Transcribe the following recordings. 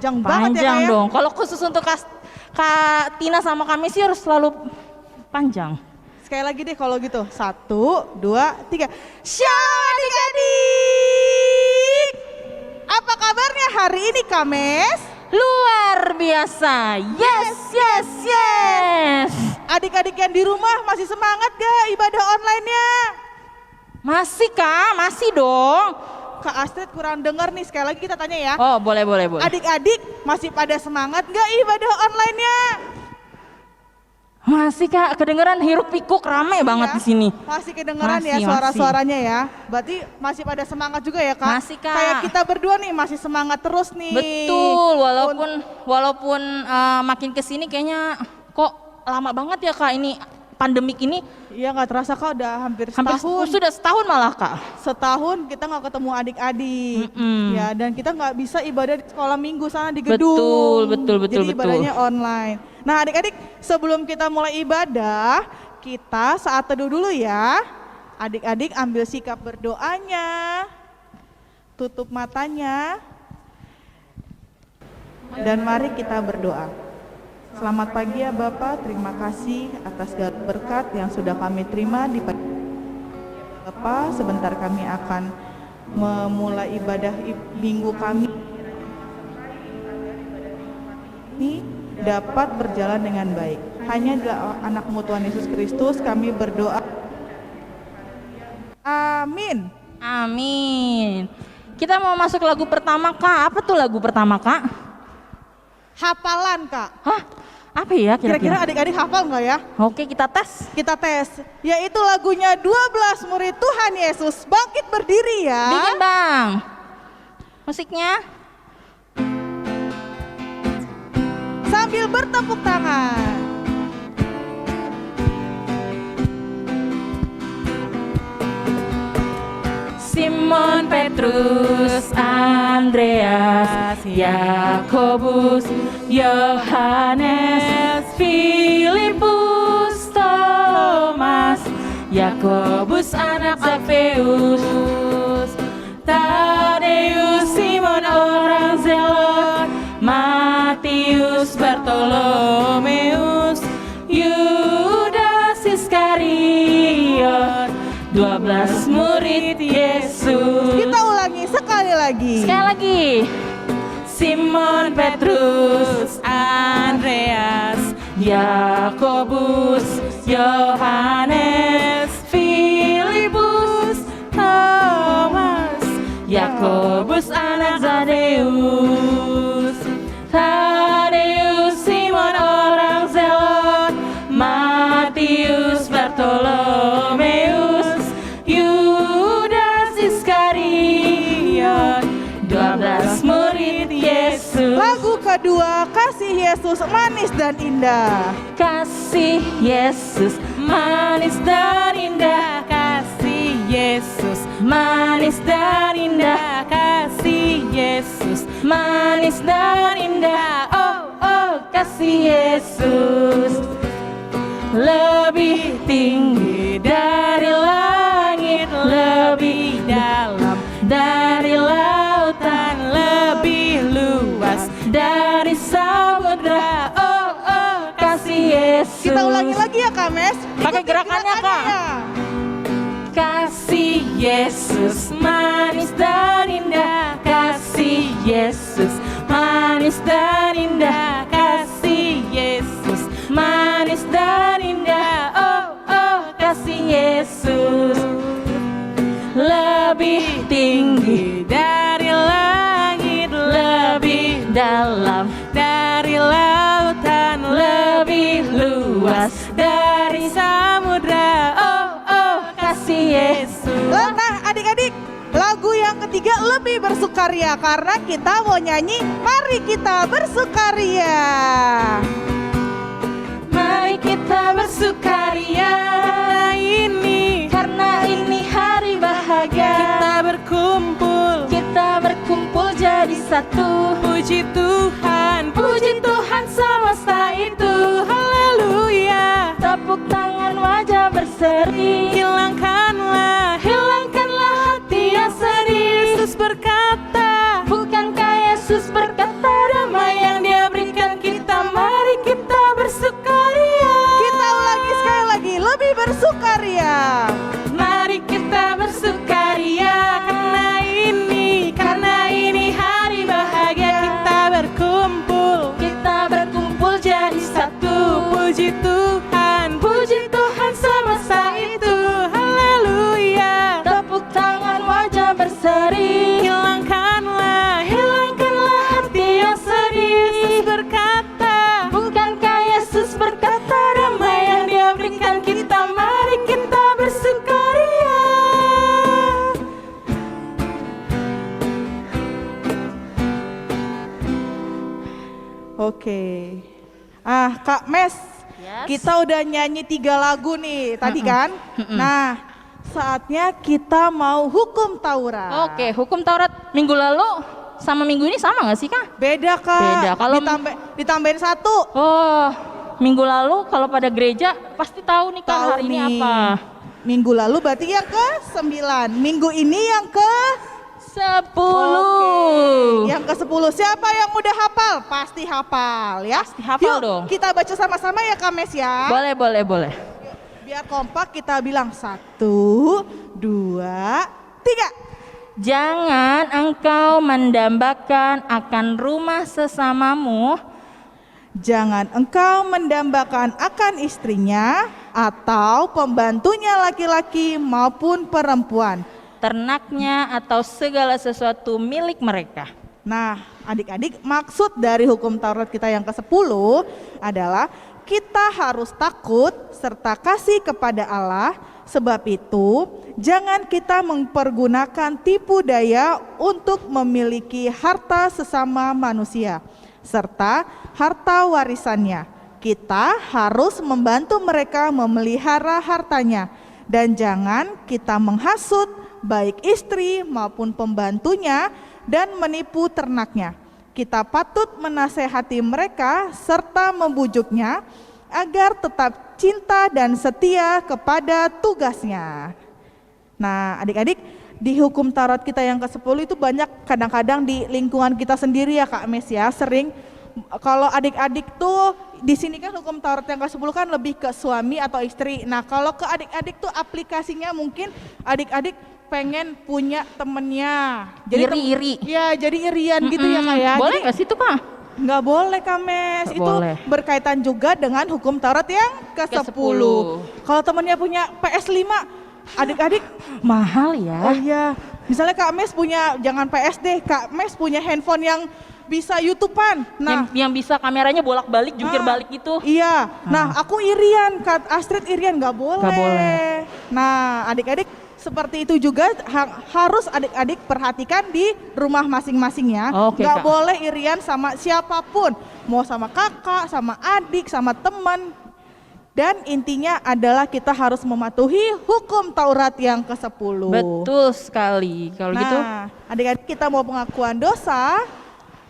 panjang banget ya Kak Panjang ya. dong. Kalau khusus untuk Kak Tina sama Kak Messi harus selalu panjang. Sekali lagi deh kalau gitu. 1, 2, 3. Shalom adik-adik. Apa kabarnya hari ini Kak Mes? Luar biasa. Yes, yes, yes. Adik-adik yang di rumah masih semangat gak ibadah online-nya? Masih Kak, masih dong. Kak Astrid kurang dengar nih, sekali lagi kita tanya ya. Oh boleh. Adik-adik masih pada semangat gak ibadah online-nya? Masih Kak, kedengeran hiruk pikuk rame banget di sini. Masih kedengeran ya Masih. suara-suaranya ya. Berarti masih pada semangat juga ya Kak? Masih, Kak. Kayak kita berdua nih masih semangat terus nih. Betul, walaupun makin kesini kayaknya kok lama banget ya Kak ini pandemik ini. Iya nggak terasa Kak, udah hampir setahun. Sudah setahun malah Kak. Setahun kita nggak ketemu adik-adik. Mm-mm. Ya, dan kita nggak bisa ibadah di sekolah minggu sana di gedung. Betul. Jadi ibadahnya online. Nah adik-adik, sebelum kita mulai ibadah, kita saat teduh dulu ya. Adik-adik ambil sikap berdoanya, tutup matanya, dan mari kita berdoa. Selamat pagi ya Bapak, terima kasih atas segala berkat yang sudah kami terima di pagi Bapak. Sebentar kami akan memulai ibadah minggu kami ini dapat berjalan dengan baik. Hanya adalah anak-Mu Tuhan Yesus Kristus kami berdoa. Amin. Amin. Kita mau masuk lagu pertama Kak. Apa tuh lagu pertama Kak? Hafalan Kak. Hah? Apa ya Kira-kira kira-kira? adik-adik hafal nggak ya? Oke kita tes. Kita tes. Yaitu lagunya 12 murid Tuhan Yesus. Bangkit berdiri ya. Bikin Bang. Musiknya. Sambil bertepuk tangan. Simon, Petrus, Andreas, Yakobus, Yohanes, Filipus, Thomas, Yakobus anak Alfeus, Tadeus, Simon orang Zelot, Matius, Bartolomeus, Yudas Iskariot, 12 murid Yesus. Kita ulangi sekali lagi. Sekali lagi. Simon, Petrus, Andreas, Yakobus, Yohanes, Filipus, Thomas, Yakobus anak Zadeus, Tadeus, Simon orang Zelot, Matius, Bartolomeus, Yudas Iskariot, 12 murid Yesus. Lagu kedua, Kasih Yesus manis dan indah. Kasih Yesus manis dan indah. Kasih Yesus manis dan indah. Kasih Yesus manis dan indah. Oh kasih Yesus lebih tinggi dari langit, lebih dalam dari lautan, lebih luas dari samudra. Oh kasih Yesus. Kita ulangi lagi ya Kak Mes. Pakai Ikuti gerakannya, Kak. Kasih Yesus manis dan indah. Kasih Yesus manis dan indah. Kasih Yesus manis dan indah. Oh kasih Yesus lebih tinggi dari langit, lebih dalam dari lautan, lebih luas dari samudra. Oh kasih Yesus. Nah adik-adik, lagu yang ketiga lebih bersukaria karena kita mau nyanyi Mari Kita Bersukaria. Mari kita bersukaria ini, karena ini hari bahagia. Kita berkumpul jadi satu. Puji Tuhan, Puji Tuhan semesta itu. haleluya. Tepuk tangan wajah berseri. Hilangkanlah hati yang sedih. Yesus berkata, Bukankah Yesus berkata damai puji Tuhan semesta itu. Haleluya. Tepuk tangan wajah berseri. Hilangkanlah hati yang sedih. Yesus berkata, Bukankah Yesus berkata damai yang Dia berikan kita, mari kita bersukaria. Oke. Kak Mes, Yes. kita udah nyanyi 3 lagu nih tadi kan? Nah, saatnya kita mau hukum Taurat. Oke, hukum Taurat minggu lalu sama minggu ini sama nggak sih Kak? Beda Kak. Beda, kalau- ditambahin 1. Oh, minggu lalu kalau pada gereja pasti tahu nih Kak Tahu hari ini nih. apa. Minggu lalu berarti yang ke-9. Minggu ini yang ke 10. Yang ke-10. Siapa yang udah hafal? Pasti hafal ya. Pasti hafal Yuk, dong. kita baca sama-sama ya Kak Mes ya. Boleh. Biar kompak kita bilang 1, 2, 3. Jangan engkau mendambakan akan rumah sesamamu, Jangan engkau mendambakan akan istrinya atau pembantunya laki-laki maupun perempuan. ternaknya atau segala sesuatu milik mereka. Nah, adik-adik, maksud dari hukum Taurat kita yang ke-10 adalah kita harus takut serta kasih kepada Allah. Sebab itu, jangan kita mempergunakan tipu daya untuk memiliki harta sesama manusia serta harta warisannya. Kita harus membantu mereka memelihara hartanya, dan jangan kita menghasut baik istri maupun pembantunya dan menipu ternaknya. Kita patut menasehati mereka serta membujuknya agar tetap cinta dan setia kepada tugasnya. Nah, adik-adik, di hukum Taurat kita yang ke-10 itu banyak kadang-kadang di lingkungan kita sendiri ya Kak Mes ya, sering kalau adik-adik tuh di sini kan hukum Taurat yang ke-10 kan lebih ke suami atau istri. Nah, kalau ke adik-adik tuh aplikasinya mungkin adik-adik pengen punya temennya. Iri-iri. Ya, jadi irian gitu ya Kak ya. Boleh Jadi, nggak sih itu Kak? nggak boleh Kak Mes, Nggak itu boleh. berkaitan juga dengan hukum Taurat yang ke-10. Kalau temennya punya PS5, adik-adik, Mahal ya. oh iya, misalnya Kak Mes punya, jangan PS deh, Kak Mes punya handphone yang bisa YouTubean. Nah, yang bisa kameranya bolak-balik, jungkir balik gitu. iya. Nah, aku irian, Kak Astrid irian, nggak boleh. Nggak boleh. Nah, adik-adik seperti itu juga harus adik-adik perhatikan di rumah masing-masing ya. Oke, Nggak Kak. boleh irian sama siapapun, mau sama kakak, sama adik, sama teman. Dan intinya adalah kita harus mematuhi hukum Taurat yang ke-10. Betul sekali. Kalau gitu, Nah, adik-adik kita mau pengakuan dosa,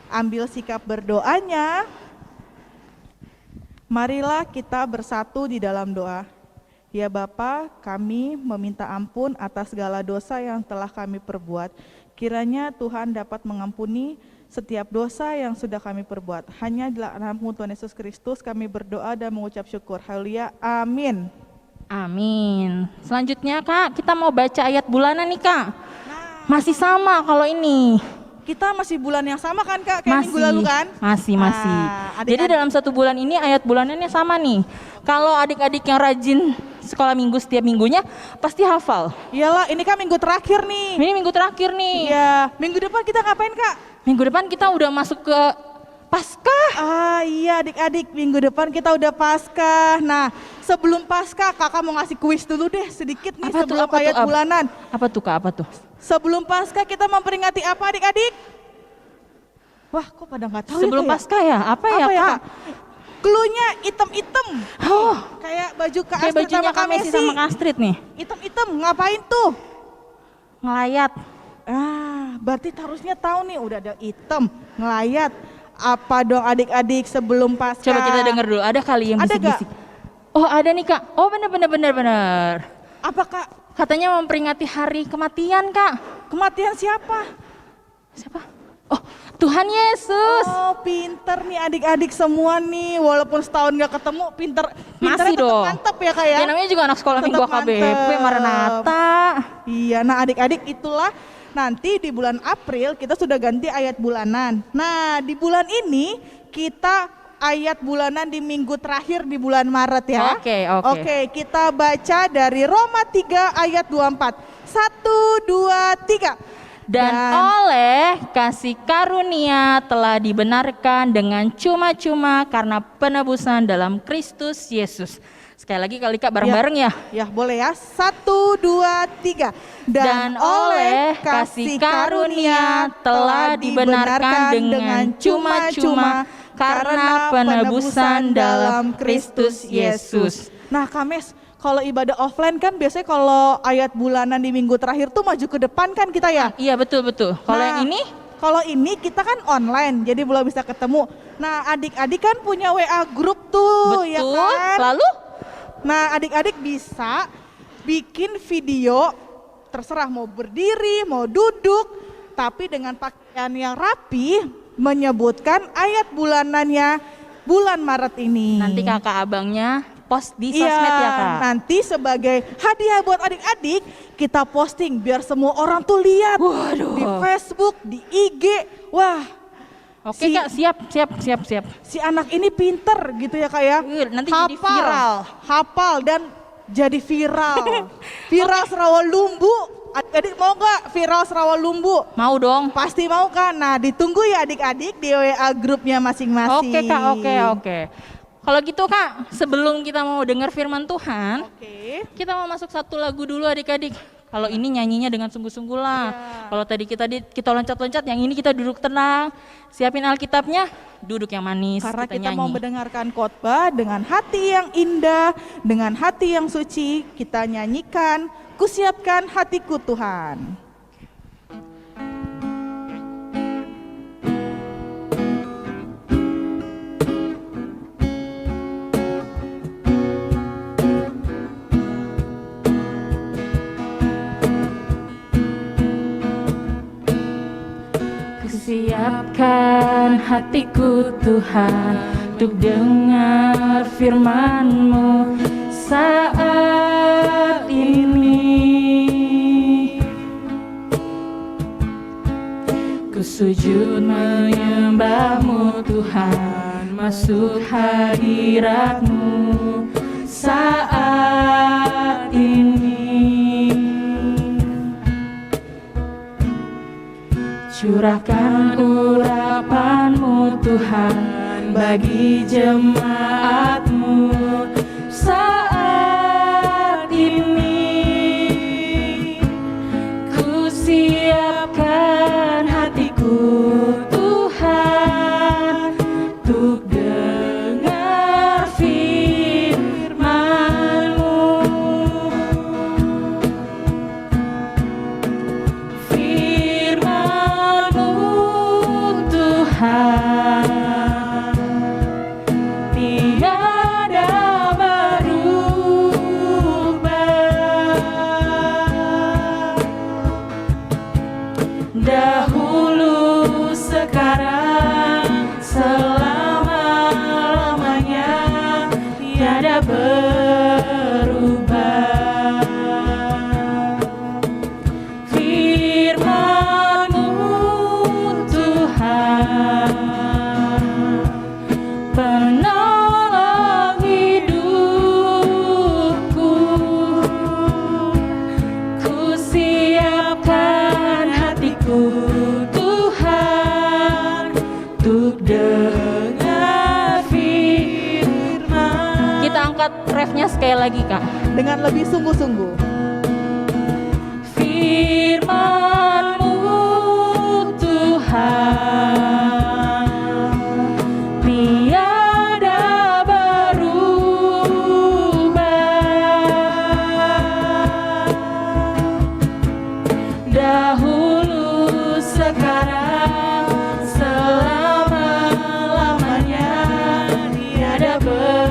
ambil sikap berdoanya. Marilah kita bersatu di dalam doa. Ya Bapa, kami meminta ampun atas segala dosa yang telah kami perbuat. Kiranya Tuhan dapat mengampuni setiap dosa yang sudah kami perbuat. Hanya di dalam nama Tuhan Yesus Kristus kami berdoa dan mengucap syukur. Haleluya. Amin. amin. Selanjutnya Kak, kita mau baca ayat bulanan nih Kak. Masih sama kalau ini. Kita masih bulan yang sama kan Kak? Kayak minggu lalu kan? Masih. Nah, Jadi adik-adik- dalam 1 bulan ini ayat bulanannya sama nih. Kalau adik-adik yang rajin sekolah minggu setiap minggunya pasti hafal. Iyalah, ini kan minggu terakhir nih. Ini minggu terakhir nih. Iya, minggu depan kita ngapain Kak? Minggu depan kita udah masuk ke Paskah. Iya adik-adik, minggu depan kita udah Paskah. Nah, sebelum Paskah kakak mau ngasih kuis dulu deh sedikit nih sebelum ayat bulanan. Apa tuh Kak? Apa tuh? Sebelum Paskah kita memperingati apa adik-adik? Wah, kok pada nggak tahu Sebelum ya, Kak? Paskah ya? Apa ya Kak? Cluenya item-item. Oh, Kayak baju Kak kayak Astrid bajunya sama Kak Kak Messi Messi. sama Kak Astrid nih. Item-item, ngapain tuh? Ngelayat. Berarti harusnya tahu nih, udah ada item, ngelayat. Apa dong adik-adik sebelum Paskah? Coba kita denger dulu. Ada kali yang Ada bisik-bisik. Oh, ada nih Kak. Oh, benar. Apa Kak? Katanya memperingati hari kematian Kak. Kematian siapa? Siapa? Oh, Tuhan Yesus. Oh, pinter nih adik-adik semua nih. Walaupun setahun gak ketemu, pinternya Masih tetap dong. mantep ya Kak ya? Ya namanya juga anak sekolah Tetap minggu AKBP, mantep. Maranatha. Iya, nah adik-adik itulah nanti di bulan April kita sudah ganti ayat bulanan. Nah, di bulan ini kita ayat bulanan di minggu terakhir di bulan Maret ya. Oke. Oke, kita baca dari Roma 3 ayat 24. 1, 2, 3. Dan oleh kasih karunia telah dibenarkan dengan cuma-cuma karena penebusan dalam Kristus Yesus. Sekali lagi kali Kak bareng-bareng ya. Ya boleh ya. 1, 2, 3. Dan oleh kasih karunia telah dibenarkan dengan cuma-cuma karena penebusan dalam Kristus Yesus. Nah Kames, kalau ibadah offline kan biasanya kalau ayat bulanan di minggu terakhir tuh maju ke depan kan kita ya. Iya betul. Kalau yang ini? Kalau ini kita kan online, jadi belum bisa ketemu. Nah adik-adik kan punya WA grup tuh, ya Betul. kan? Lalu? Nah adik-adik bisa bikin video, terserah mau berdiri, mau duduk, tapi dengan pakaian yang rapi, menyebutkan ayat bulanannya bulan Maret ini. Nanti kakak abangnya post di sosmed ya Kak? Nanti sebagai hadiah buat adik-adik kita posting biar semua orang tuh lihat. Waduh. Di Facebook, di IG. Wah. Oke Kak, siap. Si anak ini pinter gitu ya Kak ya. Nanti jadi viral. Hafal dan jadi viral. Viral Serawalumbu. Adik-adik mau gak viral Serawalumbu? Mau dong. Pasti mau kan? Nah ditunggu ya adik-adik di WA grupnya masing-masing. Oke Kak, oke. Kalau gitu Kak, sebelum kita mau dengar firman Tuhan, kita mau masuk satu lagu dulu adik-adik. Kalau ini nyanyinya dengan sungguh-sungguh lah. Kalau tadi kita loncat-loncat, yang ini kita duduk tenang. Siapin Alkitabnya, duduk yang manis. Karena kita nyanyi. mau mendengarkan khotbah dengan hati yang indah, dengan hati yang suci, kita nyanyikan, kusiapkan hatiku Tuhan. Siapkan hatiku Tuhan untuk dengar firman-Mu saat ini. Ku sujud menyembah-Mu Tuhan, masuk hadirat-Mu saat ini. Curahkan urapan-Mu Tuhan bagi jemaat-Mu saat ini. Ku siapkan hatiku Tuhan untuk dengar firman-Mu. Tiada berubah, dahulu, sekarang, selama-lamanya, tiada berubah. Firman-Mu Tuhan, penolong hidupku. Ku siapkan hatiku Tuhan untuk dengar firman. Kita angkat refnya sekali lagi Kak. Dengan lebih sungguh-sungguh. Firman-Mu Tuhan, tiada berubah, dahulu, sekarang, selama-lamanya, tiada berubah.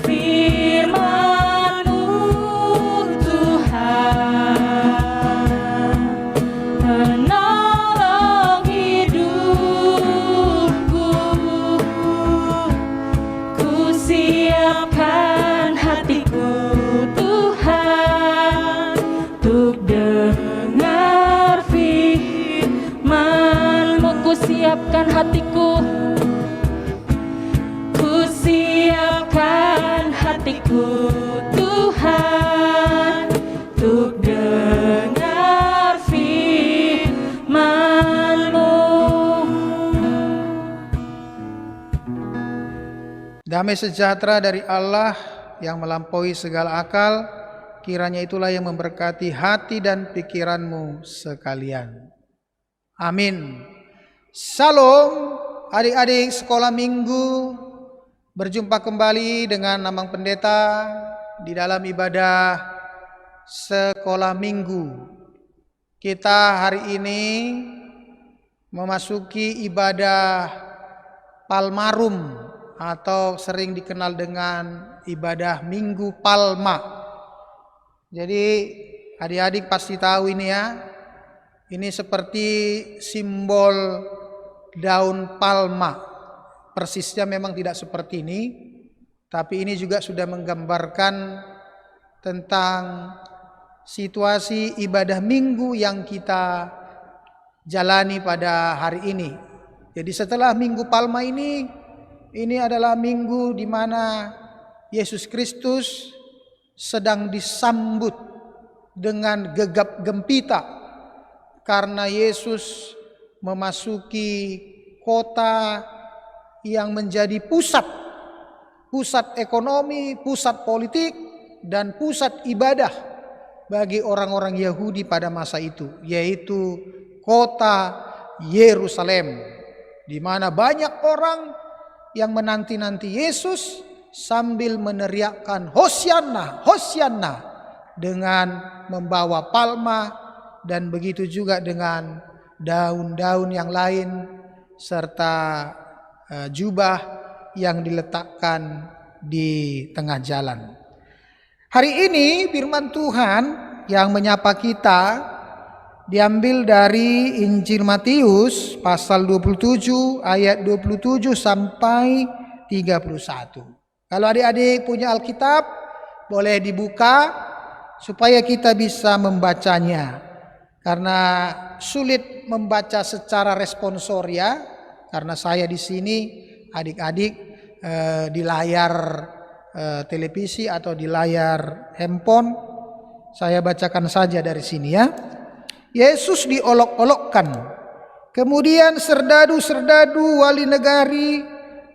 Firman-Mu Tuhan, penolong hidupku. Ku siapkan hatiku Tuhan untuk dengar firman. siapkan hatiku, Ku siapkan hatiku Tuhan untuk dengar firman-Mu. Damai sejahtera dari Allah yang melampaui segala akal, kiranya itulah yang memberkati hati dan pikiranmu sekalian. Amin. Salam adik-adik sekolah minggu. Berjumpa kembali dengan Namang Pendeta di dalam ibadah sekolah minggu. Kita hari ini memasuki ibadah Palmarum atau sering dikenal dengan ibadah Minggu Palma. Jadi adik-adik pasti tahu ini ya. Ini seperti simbol daun palma. Persisnya memang tidak seperti ini, tapi ini juga sudah menggambarkan tentang situasi ibadah minggu yang kita jalani pada hari ini. Jadi setelah Minggu Palma ini adalah minggu di mana Yesus Kristus sedang disambut dengan gegap gempita karena Yesus memasuki kota yang menjadi pusat ekonomi, pusat politik, dan pusat ibadah bagi orang-orang Yahudi pada masa itu, yaitu kota Yerusalem, di mana banyak orang yang menanti-nanti Yesus sambil meneriakkan Hosianna, Hosianna, dengan membawa palma dan begitu juga dengan daun-daun yang lain serta jubah yang diletakkan di tengah jalan. Hari ini firman Tuhan yang menyapa kita diambil dari Injil Matius pasal 27 ayat 27 sampai 31. Kalau adik-adik punya Alkitab, boleh dibuka supaya kita bisa membacanya. Karena sulit membaca secara responsoria, karena saya di sini, adik-adik di layar televisi atau di layar handphone, saya bacakan saja dari sini ya. Yesus diolok-olokkan. Kemudian serdadu-serdadu wali negari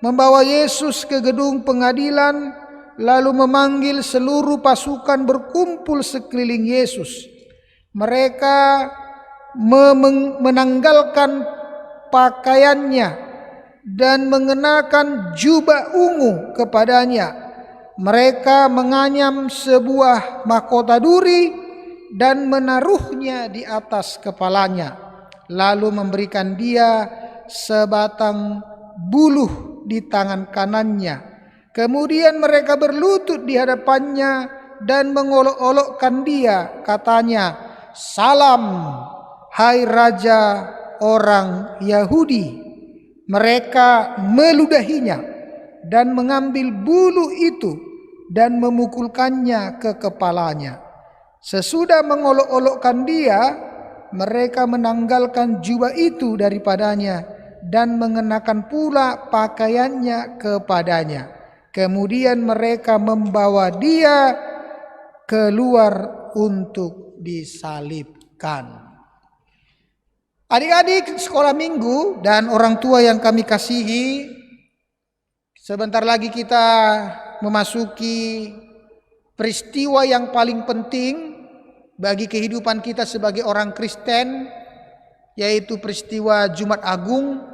membawa Yesus ke gedung pengadilan, lalu memanggil seluruh pasukan berkumpul sekeliling Yesus. Mereka menanggalkan pakaiannya dan mengenakan jubah ungu kepadanya. Mereka menganyam sebuah mahkota duri dan menaruhnya di atas kepalanya, lalu memberikan dia sebatang buluh di tangan kanannya. Kemudian mereka berlutut di hadapannya dan mengolok-olokkan dia, katanya, "Salam, hai Raja orang Yahudi." Mereka meludahinya dan mengambil bulu itu dan memukulkannya ke kepalanya. Sesudah mengolok-olokkan dia, mereka menanggalkan jubah itu daripadanya dan mengenakan pula pakaiannya kepadanya. Kemudian mereka membawa dia keluar untuk disalibkan. Adik-adik sekolah minggu dan orang tua yang kami kasihi, sebentar lagi kita memasuki peristiwa yang paling penting bagi kehidupan kita sebagai orang Kristen, yaitu peristiwa Jumat Agung.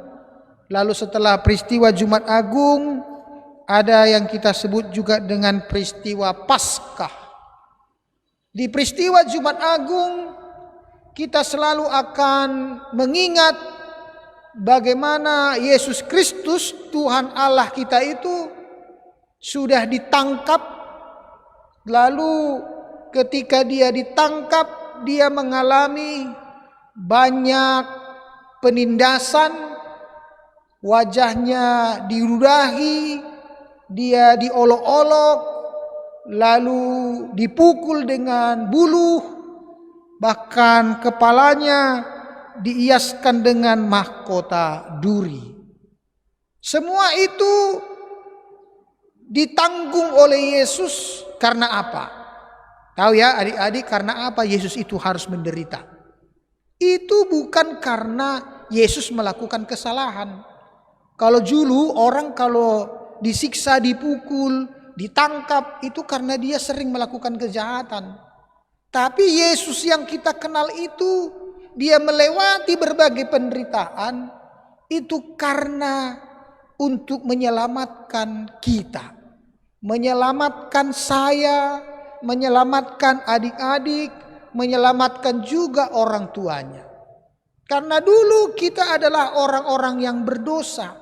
Lalu setelah peristiwa Jumat Agung, ada yang kita sebut juga dengan peristiwa Paskah. Di peristiwa Jumat Agung, kita selalu akan mengingat bagaimana Yesus Kristus, Tuhan Allah kita itu sudah ditangkap. Lalu ketika dia ditangkap, dia mengalami banyak penindasan, wajahnya diludahi, dia diolok-olok, lalu dipukul dengan buluh, bahkan kepalanya dihiaskan dengan mahkota duri. Semua itu ditanggung oleh Yesus karena apa? Tahu ya adik-adik, karena apa Yesus itu harus menderita? Itu bukan karena Yesus melakukan kesalahan. Kalau dulu orang kalau disiksa, dipukul, ditangkap itu karena dia sering melakukan kejahatan. Tapi Yesus yang kita kenal itu, dia melewati berbagai penderitaan itu karena untuk menyelamatkan kita, menyelamatkan saya, menyelamatkan adik-adik, menyelamatkan juga orang tuanya. Karena dulu kita adalah orang-orang yang berdosa.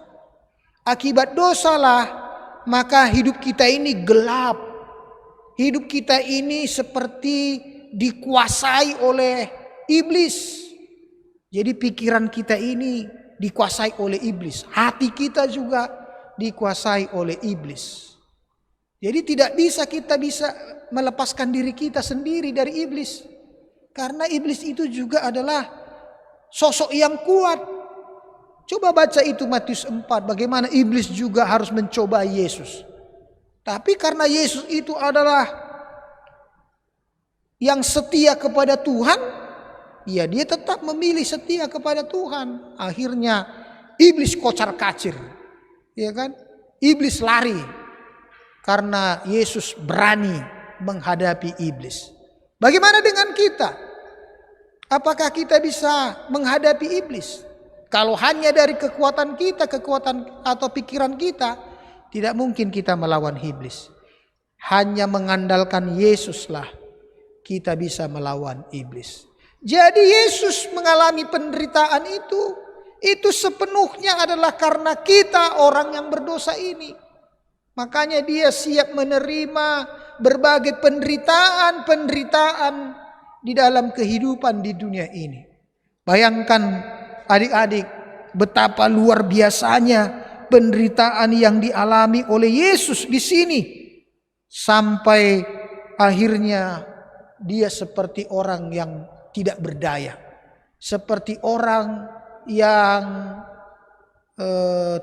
Akibat dosalah maka hidup kita ini gelap. Hidup kita ini seperti dikuasai oleh iblis. Jadi pikiran kita ini dikuasai oleh iblis. Hati kita juga dikuasai oleh iblis. Jadi tidak bisa kita melepaskan diri kita sendiri dari iblis. Karena iblis itu juga adalah sosok yang kuat. Coba baca itu Matius 4, bagaimana iblis juga harus mencoba Yesus. Tapi karena Yesus itu adalah yang setia kepada Tuhan, ya dia tetap memilih setia kepada Tuhan. Akhirnya iblis kocar-kacir, ya kan? Iblis lari karena Yesus berani menghadapi iblis. Bagaimana dengan kita? Apakah kita bisa menghadapi iblis? Kalau hanya dari kekuatan kita, kekuatan atau pikiran kita, tidak mungkin kita melawan iblis. Hanya mengandalkan Yesuslah kita bisa melawan iblis. Jadi Yesus mengalami penderitaan itu sepenuhnya adalah karena kita orang yang berdosa ini. Makanya dia siap menerima berbagai penderitaan di dalam kehidupan di dunia ini. Bayangkan adik-adik betapa luar biasanya penderitaan yang dialami oleh Yesus di sini. Sampai akhirnya dia seperti orang yang tidak berdaya. Seperti orang yang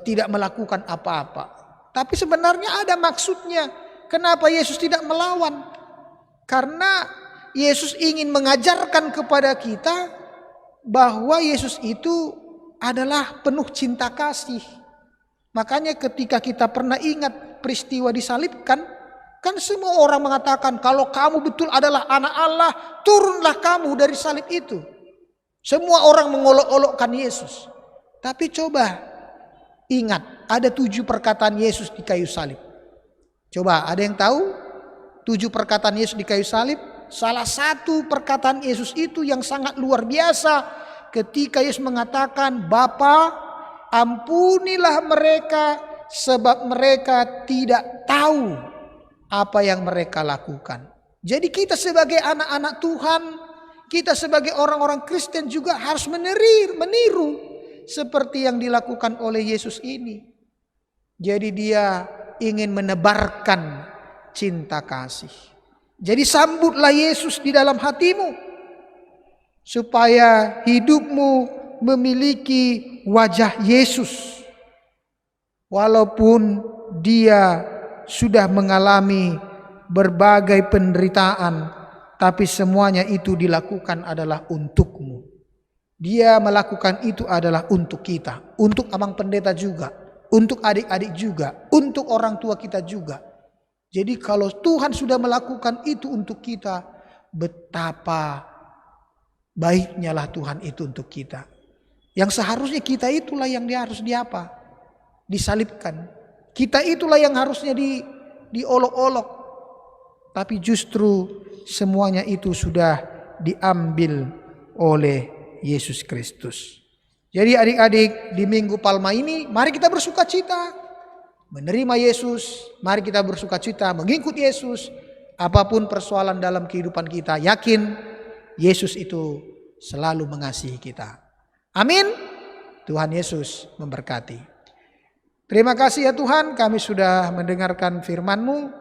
tidak melakukan apa-apa. Tapi sebenarnya ada maksudnya. Kenapa Yesus tidak melawan? Karena Yesus ingin mengajarkan kepada kita bahwa Yesus itu adalah penuh cinta kasih. Makanya ketika kita pernah ingat peristiwa disalibkan, kan semua orang mengatakan kalau kamu betul adalah anak Allah, turunlah kamu dari salib itu. Semua orang mengolok-olokkan Yesus. Tapi coba ingat, ada 7 perkataan Yesus di kayu salib. Coba ada yang tahu 7 perkataan Yesus di kayu salib? Salah satu perkataan Yesus itu yang sangat luar biasa ketika Yesus mengatakan, Bapa, ampunilah mereka sebab mereka tidak tahu apa yang mereka lakukan. Jadi kita sebagai anak-anak Tuhan, kita sebagai orang-orang Kristen juga harus meniru seperti yang dilakukan oleh Yesus ini. Jadi dia ingin menebarkan cinta kasih. Jadi sambutlah Yesus di dalam hatimu supaya hidupmu memiliki wajah Yesus. Walaupun dia sudah mengalami berbagai penderitaan, tapi semuanya itu dilakukan adalah untukmu. Dia melakukan itu adalah untuk kita, untuk abang pendeta juga, untuk adik-adik juga, untuk orang tua kita juga. Jadi kalau Tuhan sudah melakukan itu untuk kita, betapa baiknya lah Tuhan itu untuk kita. Yang seharusnya kita itulah yang harus diapa? Disalibkan. Kita itulah yang harusnya diolok-olok. Tapi justru semuanya itu sudah diambil oleh Yesus Kristus. Jadi adik-adik, di Minggu Palma ini mari kita bersuka cita. Menerima Yesus, mari kita bersuka cita mengikut Yesus. Apapun persoalan dalam kehidupan kita, yakin Yesus itu selalu mengasihi kita. Amin. Tuhan Yesus memberkati. Terima kasih ya Tuhan, kami sudah mendengarkan firman-Mu.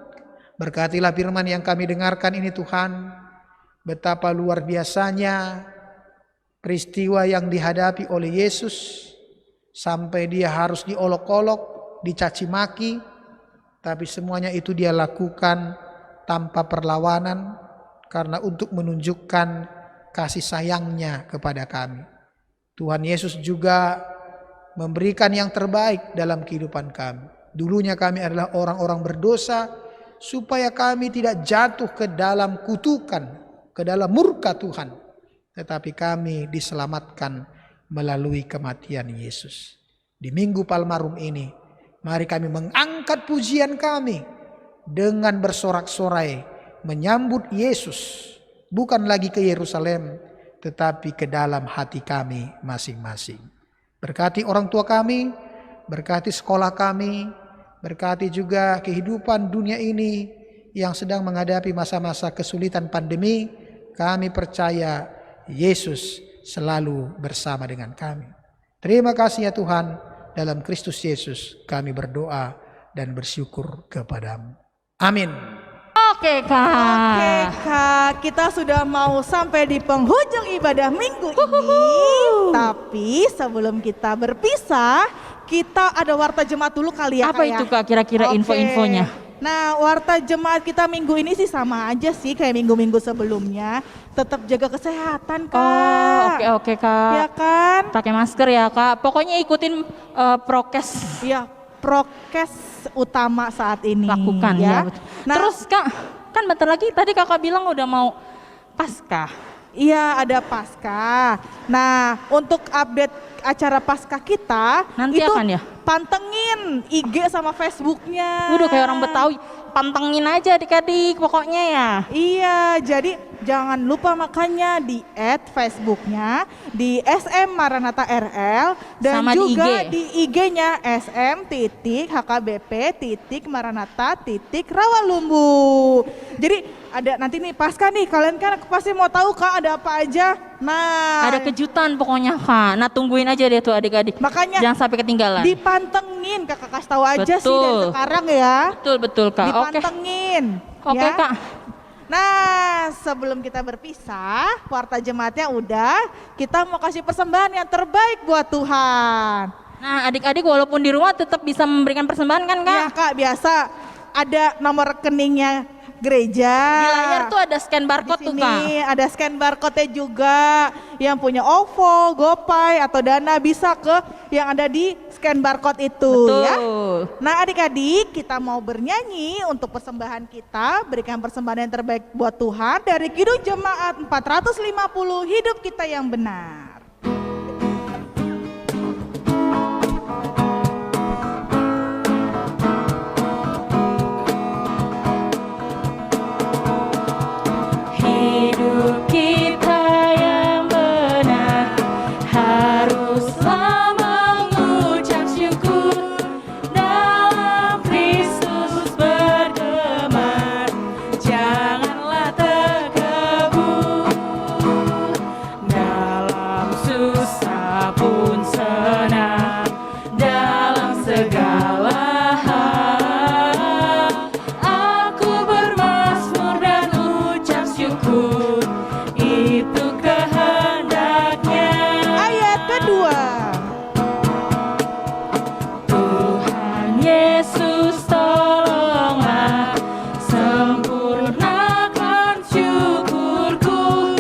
Berkatilah firman yang kami dengarkan ini Tuhan. Betapa luar biasanya peristiwa yang dihadapi oleh Yesus sampai dia harus diolok-olok, dicaci maki, tapi semuanya itu dia lakukan tanpa perlawanan karena untuk menunjukkan kasih sayangnya kepada kami. Tuhan Yesus juga memberikan yang terbaik dalam kehidupan kami. Dulunya kami adalah orang-orang berdosa, supaya kami tidak jatuh ke dalam kutukan, ke dalam murka Tuhan. Tetapi kami diselamatkan melalui kematian Yesus. Di Minggu Palmarum ini, mari kami mengangkat pujian kami dengan bersorak-sorai menyambut Yesus, bukan lagi ke Yerusalem, tetapi ke dalam hati kami masing-masing. Berkati orang tua kami, berkati sekolah kami, berkati juga kehidupan dunia ini yang sedang menghadapi masa-masa kesulitan pandemi. Kami percaya Yesus selalu bersama dengan kami. Terima kasih ya Tuhan, dalam Kristus Yesus kami berdoa dan bersyukur kepadamu. Amin. Oke Kak. Oke Kak, kita sudah mau sampai di penghujung ibadah minggu ini. Tapi sebelum kita berpisah, kita ada warta jemaat dulu kali ya Kak. Apa itu Kak kira-kira Oke. info-infonya? Nah, warta jemaat kita minggu ini sih sama aja sih kayak minggu-minggu sebelumnya. Tetap jaga kesehatan Kak. Oke Kak. Ya kan? Pakai masker ya Kak. Pokoknya ikutin prokes. Iya, prokes utama saat ini. Lakukan ya. Betul. Nah, Terus Kak, kan bentar lagi tadi Kakak bilang udah mau Paskah. iya ada Paskah. Nah, untuk update acara Paskah kita Nanti itu akan ya? pantengin IG sama Facebooknya. Udah kayak orang Betawi, pantengin aja adik-adik pokoknya ya. Iya, jadi jangan lupa makanya di @Facebooknya di SM Maranatha RL dan Sama di juga IG. di IG-nya SM.HKBP.Rawalumbu. Jadi ada nanti nih Paskah nih, kalian kan pasti mau tahu Kak ada apa aja. Nah, Ada kejutan pokoknya Kak. Nah tungguin aja deh tuh adik-adik. makanya Jangan sampai ketinggalan. dipantengin, Kakak kasih tahu aja sih dari Betul. sekarang ya. Betul Kak. Oke. Dipantengin. Oke ya. Kak. Nah, sebelum kita berpisah, warta jemaatnya udah, kita mau kasih persembahan yang terbaik buat Tuhan. Nah adik-adik walaupun di rumah tetap bisa memberikan persembahan kan Kak? Iya Kak, biasa ada nomor rekeningnya gereja. Di layar tuh ada scan barcode Di tuh sini Kak. ada scan barcode-nya juga. Yang punya OVO, GoPay atau Dana bisa ke yang ada di scan barcode itu ya. Betul. Nah adik-adik, kita mau bernyanyi untuk persembahan kita, berikan persembahan yang terbaik buat Tuhan dari Kidung Jemaat 450 Hidup Kita Yang Benar. Hidup kita yang benar haruslah mengucap syukur, dalam Kristus bergema, janganlah terkebur, dalam susah pun senang, dalam segala hal aku bermazmur dan ucap syukur, itu kehendaknya. Ayat kedua. Tuhan Yesus tolonglah, sempurnakan syukurku,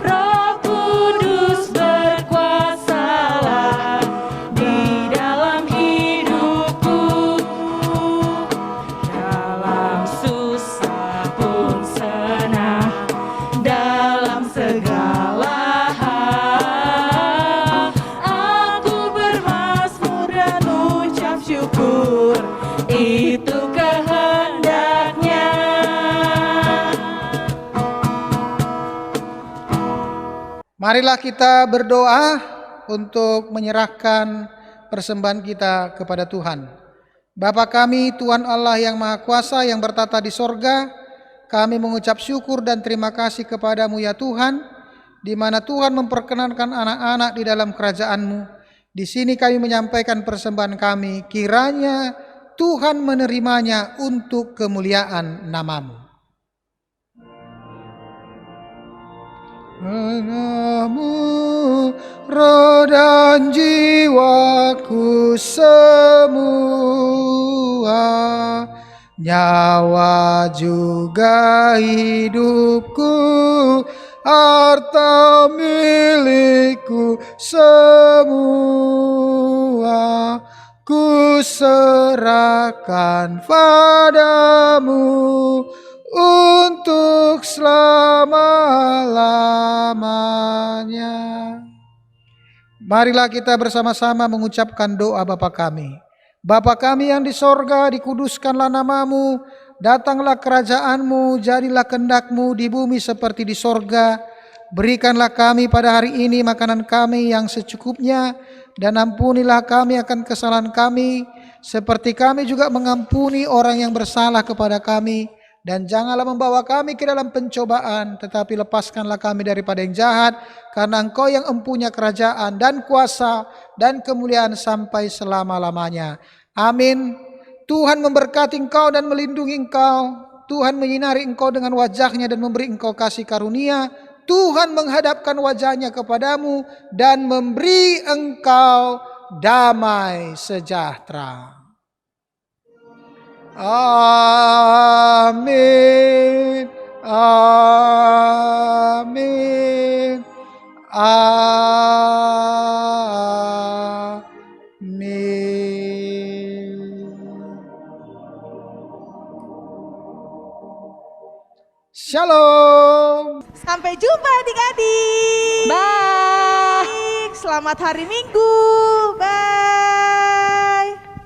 Roh Kudus berkuasalah di dalam hidupku, dalam susah pun senang, dalam segala hal aku bermazmur dan ucap syukur, itu kehendaknya. Marilah kita berdoa untuk menyerahkan persembahan kita kepada Tuhan. Bapa kami, Tuhan Allah yang Maha Kuasa yang bertata di sorga, kami mengucap syukur dan terima kasih kepadamu ya Tuhan, di mana Tuhan memperkenankan anak-anak di dalam kerajaan-Mu. Di sini kami menyampaikan persembahan kami, kiranya Tuhan menerimanya untuk kemuliaan nama-Mu. Mengamu roh dan jiwaku semua, nyawa juga hidupku, harta milikku semua, ku serahkan padamu untuk selama-lamanya. Marilah kita bersama-sama mengucapkan doa Bapa kami. Bapa kami yang di sorga, dikuduskanlah namamu, datanglah kerajaanmu, jadilah kehendak-mu di bumi seperti di sorga. Berikanlah kami pada hari ini makanan kami yang secukupnya, dan ampunilah kami akan kesalahan kami, seperti kami juga mengampuni orang yang bersalah kepada kami. Dan janganlah membawa kami ke dalam pencobaan, tetapi lepaskanlah kami daripada yang jahat, karena Engkau yang empunya kerajaan dan kuasa dan kemuliaan sampai selama-lamanya. Amin. Tuhan memberkati engkau dan melindungi engkau. Tuhan menyinari engkau dengan wajahnya dan memberi engkau kasih karunia. Tuhan menghadapkan wajahnya kepadamu dan memberi engkau damai sejahtera. Amin. Amin. Amin. Shalom. Sampai jumpa adik-adik. Bye. Selamat hari Minggu. Bye.